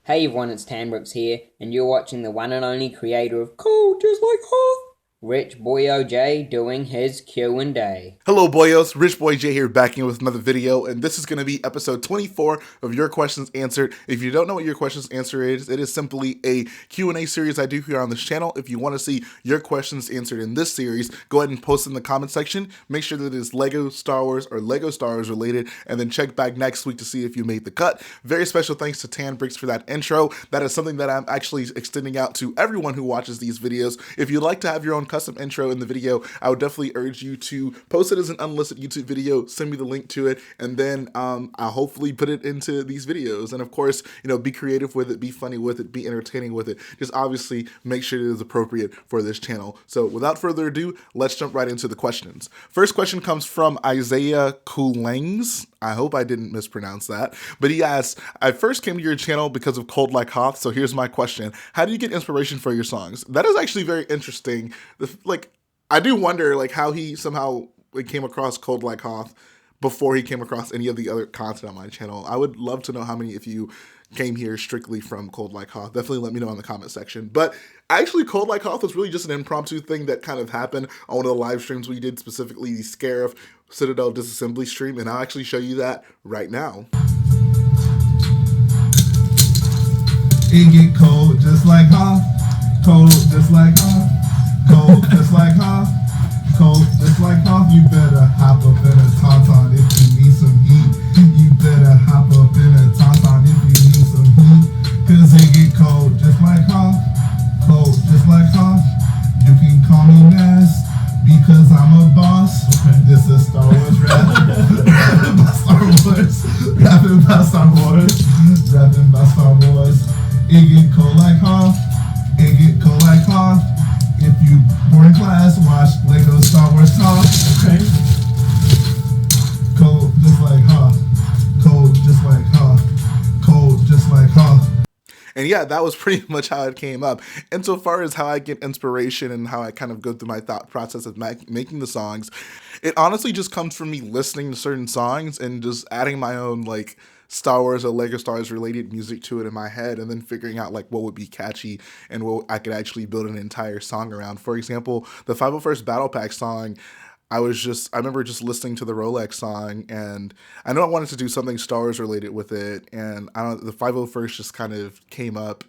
Hey everyone, it's PixelBricks here, and you're watching the one and only creator of Cool Just Like Hot, Rich Boy OJ, doing his Q&A. Hello boyos, Rich Boy J here back in with another video, and this is going to be episode 24 of Your Questions Answered. If you don't know what Your Questions Answered is, it is simply a Q&A series I do here on this channel. If you want to see your questions answered in this series, go ahead and post in the comment section. Make sure that it is Lego Star Wars or Lego Star Wars related, and then check back next week to see if you made the cut. Very special thanks to PixelBricks for that intro. That is something that I'm actually extending out to everyone who watches these videos. If you'd like to have your own custom intro in the video, I would definitely urge you to post it as an unlisted YouTube video, send me the link to it, and then I'll hopefully put it into these videos. And of course, be creative with it, be funny with it, be entertaining with it. Just obviously make sure it is appropriate for this channel. So without further ado, let's jump right into the questions. First question comes from Isaiah Coulangs. I hope I didn't mispronounce that. But he asks, I first came to your channel because of Cold Like Hoth, so here's my question. How do you get inspiration for your songs? That is actually very interesting. I do wonder how he somehow came across Cold Like Hoth before he came across any of the other content on my channel. I would love to know how many if you came here strictly from Cold Like Hoth. Definitely let me know in the comment section. But actually, Cold Like Hoth was really just an impromptu thing that kind of happened on one of the live streams we did, specifically the Scarif Citadel Disassembly stream, and I'll actually show you that right now. It get cold just like Hoth, cold just like Hoth. Cold just like Hoth, cold just like Hoth. You better hop up in a tauntaun if you need some heat. You better hop up in a tauntaun if you need some heat. Cause it get cold just like Hoth, cold just like Hoth. You can call me Nas because I'm a boss. This is Star Wars rap. Rapping by Star Wars. Rapping by Star Wars. Rapping by Star Wars. It get cold like Hoth. It get cold like Hoth. If you were in class, watch Lego Star Wars talk. Okay. Cold just like Hoth. Cold just like Hoth. Cold just like Hoth. And yeah, that was pretty much how it came up. Insofar as how I get inspiration and how I kind of go through my thought process of making the songs, it honestly just comes from me listening to certain songs and just adding my own Star Wars or Lego Star Wars related music to it in my head, and then figuring out what would be catchy and what I could actually build an entire song around. For example, the 501st Battle Pack song, I remember just listening to the Rolex song, and I know I wanted to do something Star Wars related with it, and the 501st just kind of came up.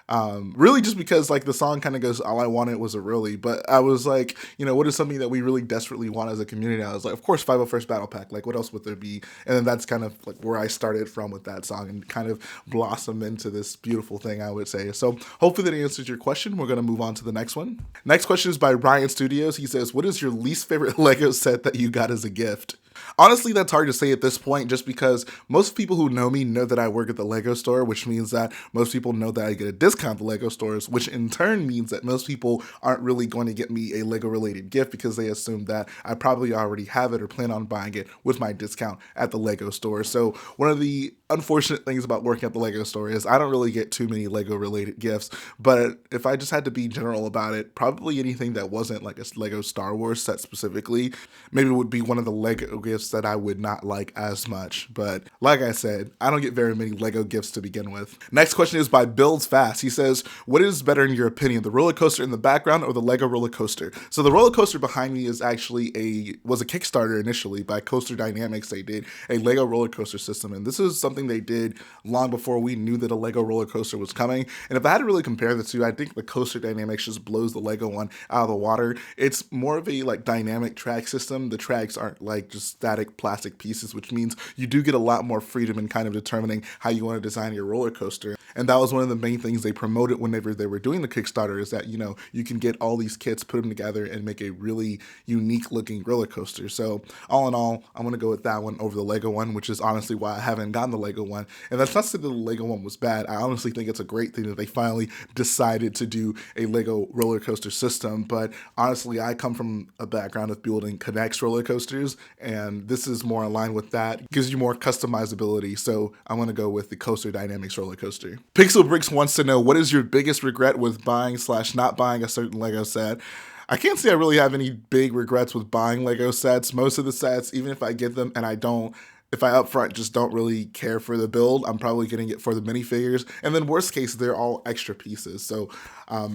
Really just because the song kind of goes, all I wanted was a really, but I was what is something that we really desperately want as a community? I was like, of course, 501st Battle Pack, what else would there be? And then that's kind of where I started from with that song and kind of blossom into this beautiful thing, I would say. So hopefully that answers your question. We're going to move on to the next one. Next question is by Ryan Studios. He says, what is your least favorite Lego set that you got as a gift? Honestly, that's hard to say at this point, just because most people who know me know that I work at the Lego store, which means that most people know that I get a discount at the Lego stores, which in turn means that most people aren't really going to get me a Lego related gift because they assume that I probably already have it or plan on buying it with my discount at the Lego store. So one of the unfortunate things about working at the Lego store is I don't really get too many Lego related gifts, but if I just had to be general about it, probably anything that wasn't like a Lego Star Wars set specifically, maybe would be one of the Lego gifts that I would not like as much. But like I said, I don't get very many Lego gifts to begin with. Next question is by ByBuildsFast. He says, what is better in your opinion, the roller coaster in the background or the Lego roller coaster? So the roller coaster behind me is actually was a Kickstarter initially by Coaster Dynamics. They did a Lego roller coaster system, and this is something they did long before we knew that a Lego roller coaster was coming. And if I had to really compare the two, I think the Coaster Dynamics just blows the Lego one out of the water. It's more of a dynamic track system. The tracks aren't just static plastic pieces, which means you do get a lot more freedom in kind of determining how you want to design your roller coaster. And that was one of the main things they promoted whenever they were doing the Kickstarter, is that, you can get all these kits, put them together, and make a really unique looking roller coaster. So all in all, I'm going to go with that one over the Lego one, which is honestly why I haven't gotten the Lego one. And that's not to say that the Lego one was bad. I honestly think it's a great thing that they finally decided to do a Lego roller coaster system. But honestly, I come from a background of building Connects roller coasters, and this is more in line with that. It gives you more customizability. So I'm going to go with the Coaster Dynamics roller coaster. PixelBricks wants to know, what is your biggest regret with buying/not buying a certain Lego set? I can't say I really have any big regrets with buying Lego sets. Most of the sets, even if I get them and I don't if I upfront just don't really care for the build, I'm probably getting it for the minifigures. And then worst case, they're all extra pieces. So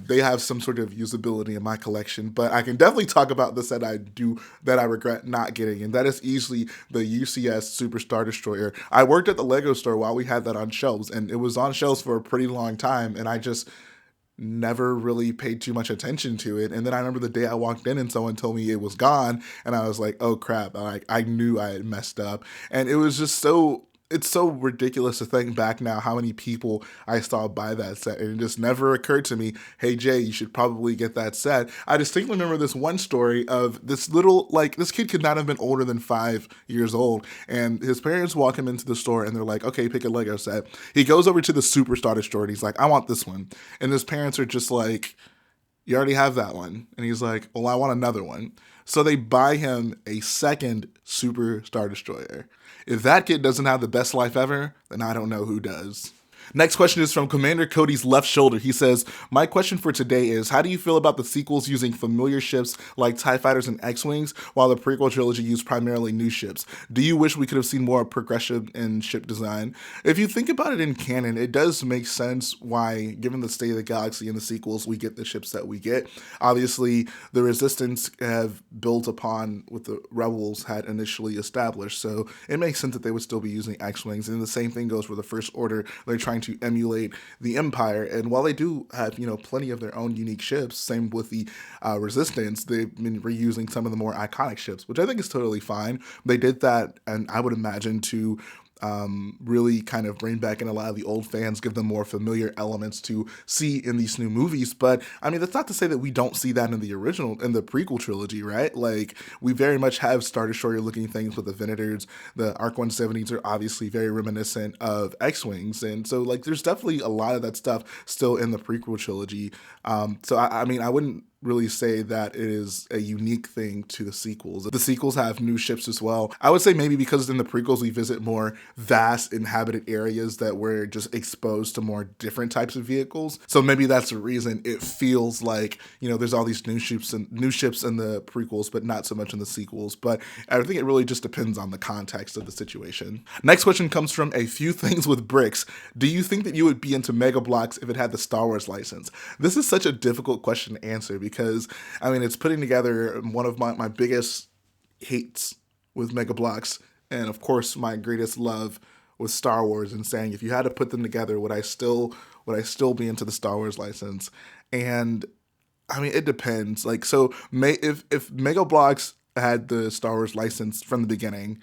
they have some sort of usability in my collection. But I can definitely talk about the set that I regret not getting. And that is easily the UCS Super Star Destroyer. I worked at the Lego store while we had that on shelves. And it was on shelves for a pretty long time. And I just never really paid too much attention to it. And then I remember the day I walked in and someone told me it was gone, and I was like, oh crap, I knew I had messed up. And it was just it's so ridiculous to think back now how many people I saw buy that set, and it just never occurred to me, hey Jay, you should probably get that set. I distinctly remember this one story of this this kid could not have been older than 5 years old, and his parents walk him into the store and they're like, okay, pick a Lego set. He goes over to the Superstar Destroyer and he's like, I want this one. And his parents are just like, you already have that one. And he's like, well, I want another one. So they buy him a second Super Star Destroyer. If that kid doesn't have the best life ever, then I don't know who does. Next question is from Commander Cody's left shoulder. He says, my question for today is, how do you feel about the sequels using familiar ships like TIE Fighters and X-Wings, while the prequel trilogy used primarily new ships? Do you wish we could have seen more progression in ship design? If you think about it in canon, it does make sense why, given the state of the galaxy in the sequels, we get the ships that we get. Obviously, the Resistance have built upon what the Rebels had initially established, so it makes sense that they would still be using X-Wings. And the same thing goes for the First Order. They're trying to emulate the Empire, and while they do have plenty of their own unique ships, same with the Resistance, they've been reusing some of the more iconic ships, which I think is totally fine. They did that, and I would imagine to really kind of bring back in a lot of the old fans, give them more familiar elements to see in these new movies. But I mean, that's not to say that we don't see that in the prequel trilogy, right? Like, we very much have Star Destroyer looking things with the Venators. The Arc 170s are obviously very reminiscent of X-Wings. And so, like, there's definitely a lot of that stuff still in the prequel trilogy. So I mean, I wouldn't really say that it is a unique thing to the sequels. The sequels have new ships as well. I would say maybe because in the prequels we visit more vast inhabited areas that we're just exposed to more different types of vehicles. So maybe that's the reason it feels like, there's all these new ships in the prequels, but not so much in the sequels. But I think it really just depends on the context of the situation. Next question comes from A Few Things with Bricks. Do you think that you would be into Mega Bloks if it had the Star Wars license? This is such a difficult question to answer because, I mean, it's putting together one of my biggest hates with Mega Bloks, and of course my greatest love with Star Wars, and saying, if you had to put them together, would I still be into the Star Wars license? And I mean, it depends. Like, so if Mega Bloks had the Star Wars license from the beginning,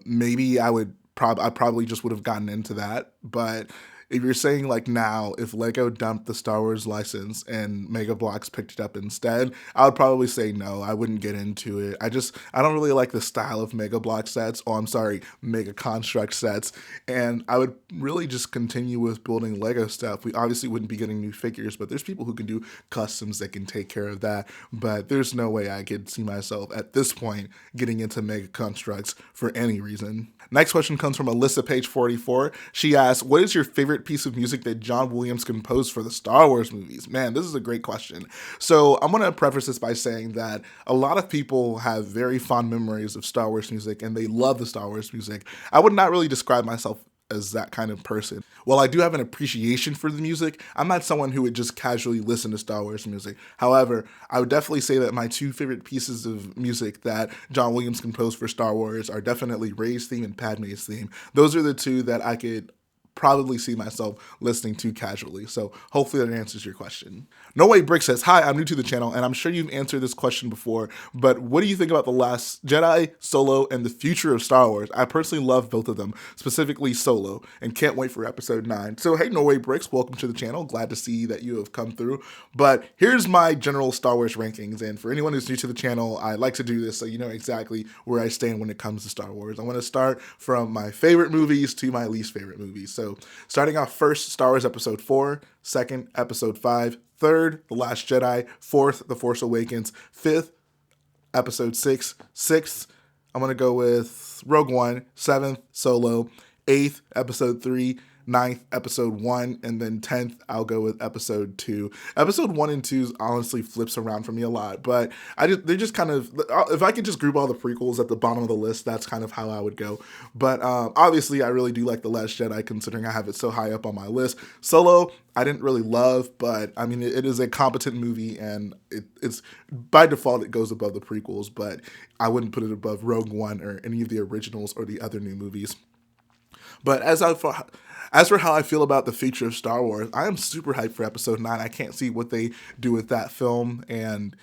maybe I probably just would have gotten into that. But if you're saying like now, if Lego dumped the Star Wars license and Mega Bloks picked it up instead, I would probably say no, I wouldn't get into it. I don't really like the style of Mega Block sets. Oh, I'm sorry, Mega Construct sets. And I would really just continue with building Lego stuff. We obviously wouldn't be getting new figures, but there's people who can do customs that can take care of that. But there's no way I could see myself at this point getting into Mega Constructs for any reason. Next question comes from Alyssa, page 44. She asks, what is your favorite piece of music that John Williams composed for the Star Wars movies? Man, this is a great question. So I'm going to preface this by saying that a lot of people have very fond memories of Star Wars music and they love the Star Wars music. I would not really describe myself as that kind of person. While I do have an appreciation for the music, I'm not someone who would just casually listen to Star Wars music. However, I would definitely say that my two favorite pieces of music that John Williams composed for Star Wars are definitely Rey's theme and Padme's theme. Those are the two that I could probably see myself listening to casually. So hopefully that answers your question. No Way Brick says, hi, I'm new to the channel and I'm sure you've answered this question before, but what do you think about The Last Jedi, Solo, and the future of Star Wars? I personally love both of them, specifically Solo, and can't wait for episode 9. So hey, No Way Bricks, welcome to the channel. Glad to see that you have come through. But here's my general Star Wars rankings. And for anyone who's new to the channel, I like to do this so you know exactly where I stand when it comes to Star Wars. I want to start from my favorite movies to my least favorite movies. So starting off first, Star Wars Episode 4, second, Episode 5, third, The Last Jedi, fourth, The Force Awakens, fifth, Episode 6, sixth, I'm going to go with Rogue One, seventh, Solo, eighth, Episode 3, 9th, episode 1, and then 10th, I'll go with episode 2. Episode 1 and 2 honestly flips around for me a lot, but they're just kind of, if I could just group all the prequels at the bottom of the list, that's kind of how I would go. But obviously, I really do like The Last Jedi, considering I have it so high up on my list. Solo, I didn't really love, but I mean, it is a competent movie, and it's by default, it goes above the prequels, but I wouldn't put it above Rogue One or any of the originals or the other new movies. But as for how I feel about the future of Star Wars, I am super hyped for Episode 9. I can't see what they do with that film, and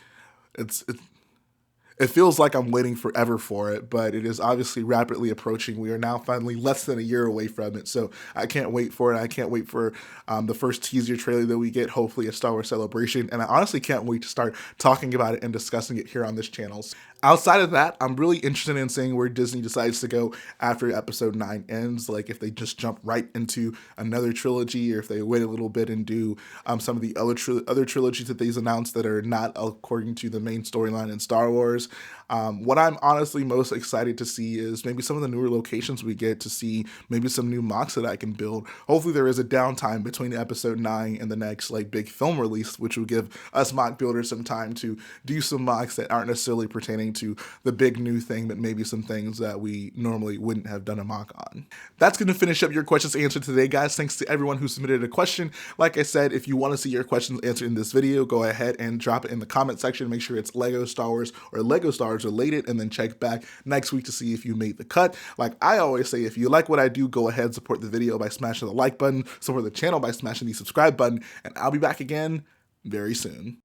it feels like I'm waiting forever for it, but it is obviously rapidly approaching. We are now finally less than a year away from it, so I can't wait for it. I can't wait for the first teaser trailer that we get, hopefully a Star Wars Celebration, and I honestly can't wait to start talking about it and discussing it here on this channel. Outside of that, I'm really interested in seeing where Disney decides to go after Episode 9 ends, like if they just jump right into another trilogy, or if they wait a little bit and do some of the other trilogies that they've announced that are not according to the main storyline in Star Wars. What I'm honestly most excited to see is maybe some of the newer locations we get to see, maybe some new mocks that I can build. Hopefully there is a downtime between Episode 9 and the next like big film release, which will give us mock builders some time to do some mocks that aren't necessarily pertaining to the big new thing, but maybe some things that we normally wouldn't have done a mock on. That's going to finish up your questions answered today, guys. Thanks to everyone who submitted a question. Like I said, if you want to see your questions answered in this video, go ahead and drop it in the comment section. Make sure it's Lego Star Wars or Lego Star Wars related, and then check back next week to see if you made the cut. Like I always say, if you like what I do, go ahead and support the video by smashing the like button, support the channel by smashing the subscribe button, and I'll be back again very soon.